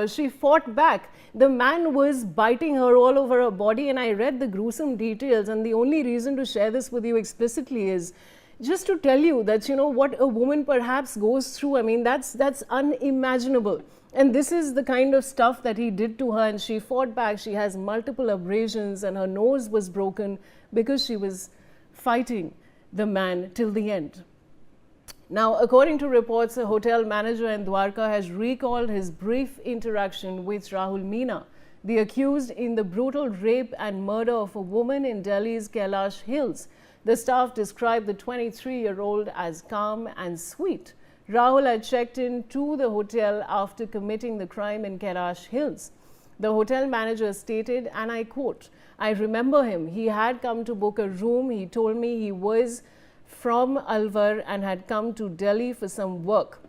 She fought back. The man was biting her all over her body, and I read the gruesome details. And the only reason to share this with you explicitly is just to tell you that, you know, what a woman perhaps goes through. I mean, that's unimaginable. And this is the kind of stuff that he did to her, and she fought back. She has multiple abrasions, and her nose was broken because she was fighting the man till the end. Now, according to reports, a hotel manager in Dwarka has recalled his brief interaction with Rahul Meena, the accused in the brutal rape and murder of a woman in Delhi's Kailash Hills. The staff described the 23-year-old as calm and sweet. Rahul had checked in to the hotel after committing the crime in Kailash Hills. The hotel manager stated, and I quote, "I remember him. He had come to book a room. He told me he was from Alwar and had come to Delhi for some work.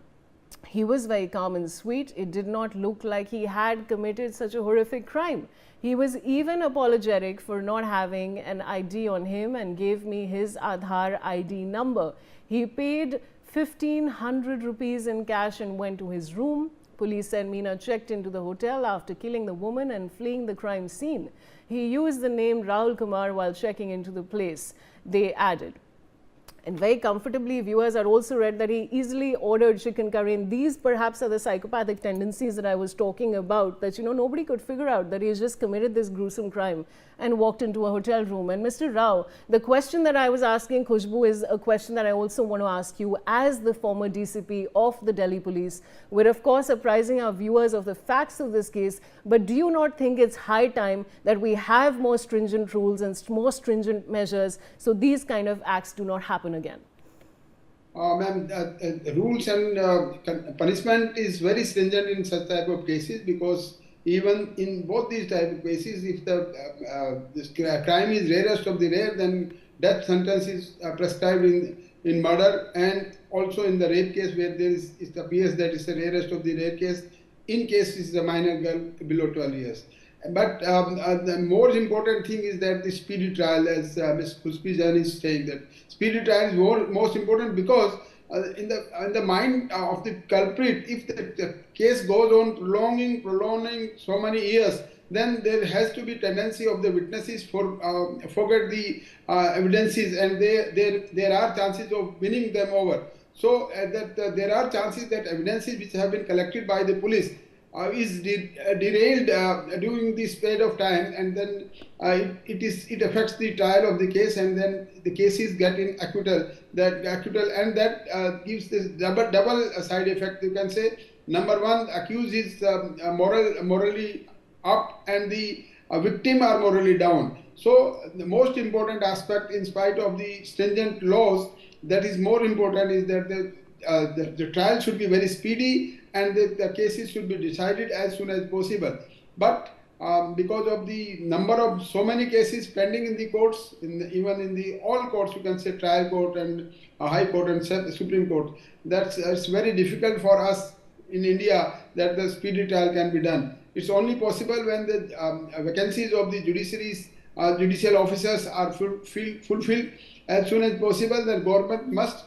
He was very calm and sweet. It did not look like he had committed such a horrific crime. He was even apologetic for not having an ID on him and gave me his Aadhaar ID number. He paid 1,500 rupees in cash and went to his room." Police said Meena checked into the hotel after killing the woman and fleeing the crime scene. He used the name Rahul Kumar while checking into the place, they added. And very comfortably, viewers are also read that he easily ordered chicken curry. And these perhaps are the psychopathic tendencies that I was talking about, that, you know, nobody could figure out that he has just committed this gruesome crime and walked into a hotel room. And Mr. Rao, the question that I was asking Khushbu is a question that I also want to ask you as the former DCP of the Delhi police. We're of course apprising our viewers of the facts of this case, but do you not think it's high time that we have more stringent rules and more stringent measures so these kind of acts do not happen again? Ma'am, rules and punishment is very stringent in such type of cases, because even in both these type of cases, if this crime is rarest of the rare, then death sentence is prescribed in murder, and also in the rape case where there is, it appears that it's the rarest of the rare case, in case it's a minor girl below 12 years. But the more important thing is that the speedy trial, as Ms. Khushbu Jain is saying, that speedy trial is most important, because in the mind of the culprit, if the case goes on prolonging so many years, then there has to be tendency of the witnesses forget the evidences, and there are chances of winning them over. So there are chances that evidences which have been collected by the police is derailed during this period of time, and then it affects the trial of the case, and then the cases get in acquittal. And that gives this double side effect. You can say, number one, accused is morally up, and the victim are morally down. So the most important aspect, in spite of the stringent laws, that is more important, is that the trial should be very speedy, and the cases should be decided as soon as possible. But because of the number of so many cases pending in the courts, even in the all courts, you can say trial court and high court and Supreme Court, that's very difficult for us in India that the speedy trial can be done. It's only possible when the vacancies of the judicial officers are fulfilled as soon as possible. The government must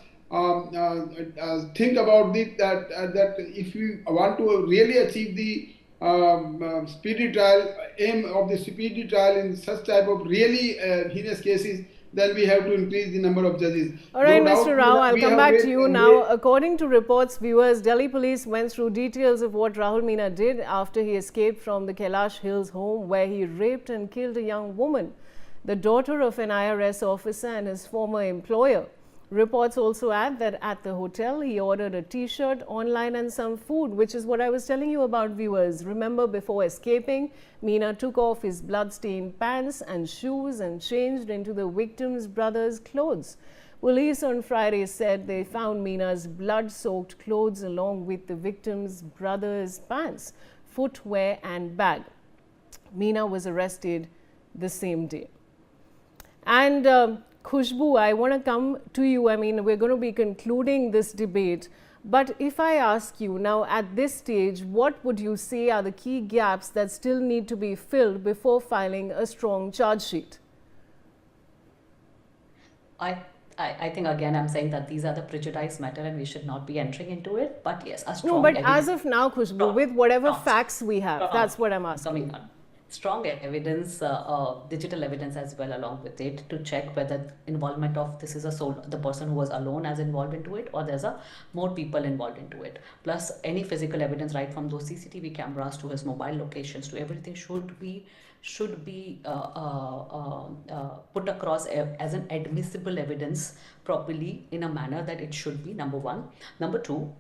think about that if we want to really achieve the speedy trial, aim of the speedy trial in such type of really heinous cases, then we have to increase the number of judges. All right, Mr. Rao, I'll come back to you now. According to reports, viewers, Delhi police went through details of what Rahul Meena did after he escaped from the Kailash Hills home, where he raped and killed a young woman, the daughter of an IRS officer and his former employer. Reports also add that at the hotel, he ordered a t-shirt online and some food, which is what I was telling you about, viewers. Remember, before escaping, Meena took off his blood-stained pants and shoes and changed into the victim's brother's clothes. Police on Friday said they found Meena's blood-soaked clothes along with the victim's brother's pants, footwear and bag. Meena was arrested the same day. And Khushbu, I want to come to you. I mean, we're going to be concluding this debate. But if I ask you now at this stage, what would you say are the key gaps that still need to be filled before filing a strong charge sheet? I I think again I'm saying that these are the prejudiced matter and we should not be entering into it. But yes, a No, strong but evidence. as of now, Khushbu, Strong, with whatever strong, facts we have, strong. that's what I'm asking. Coming on. Strong evidence, digital evidence as well along with it to check whether involvement of this is the person who was alone as involved into it, or there's a more people involved into it. Plus any physical evidence, right from those CCTV cameras to his mobile locations to everything should be put across as an admissible evidence properly in a manner that it should be, number one. Number two,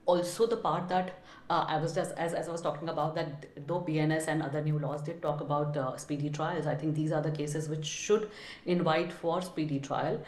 also the part that I was just as I was talking about, that though BNS and other new laws did talk about speedy trials, I think these are the cases which should invite for speedy trial.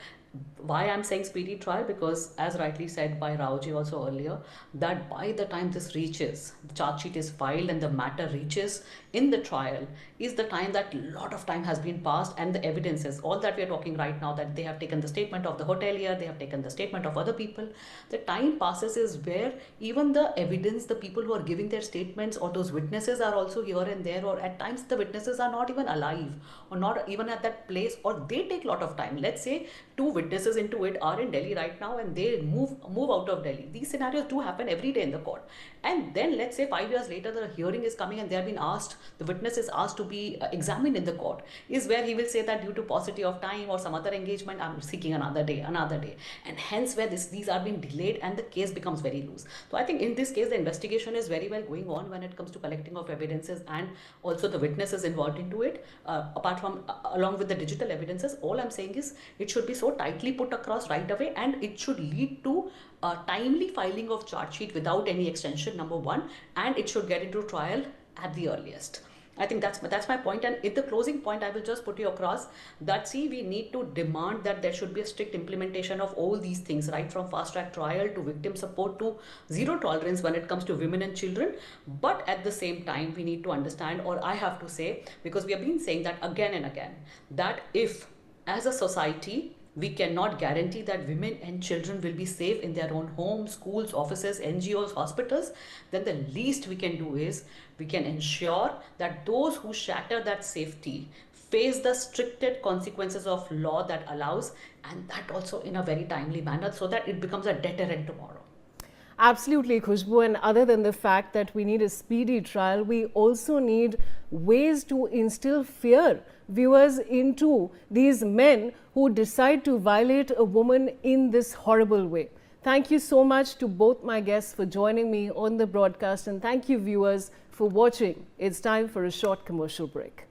Why I'm saying speedy trial? Because as rightly said by Raoji also earlier, that by the time this reaches, the charge sheet is filed and the matter reaches in the trial, is the time that lot of time has been passed, and the evidences, all that we are talking right now, that they have taken the statement of the hotelier, they have taken the statement of other people, the time passes is where even the evidence, the people who are giving their statements or those witnesses are also here and there, or at times the witnesses are not even alive or not even at that place, or they take a lot of time. Let's say two witnesses into it are in Delhi right now and they move out of Delhi. These scenarios do happen every day in the court. And then let's say 5 years later the hearing is coming and they have been asked, the witness is asked to be examined in the court, is where he will say that due to paucity of time or some other engagement, I'm seeking another day, and hence where these are being delayed and the case becomes very loose. So I think in this case the investigation is very well going on when it comes to collecting of evidences and also the witnesses involved into it. Apart from along with the digital evidences, all I'm saying is it should be so tightly put across right away, and it should lead to a timely filing of charge sheet without any extension, number one, and it should get into trial at the earliest. I think that's my point. And in the closing point, I will just put you across that, see, we need to demand that there should be a strict implementation of all these things, right from fast track trial to victim support to zero tolerance when it comes to women and children. But at the same time, we need to understand, or I have to say, because we have been saying that again and again, that if as a society we cannot guarantee that women and children will be safe in their own homes, schools, offices, NGOs, hospitals, then the least we can do is we can ensure that those who shatter that safety face the stricted consequences of law that allows, and that also in a very timely manner, so that it becomes a deterrent tomorrow. Absolutely, Khushbu. And other than the fact that we need a speedy trial, we also need ways to instill fear, viewers, into these men who decide to violate a woman in this horrible way. Thank you so much to both my guests for joining me on the broadcast, and thank you, viewers, for watching. It's time for a short commercial break.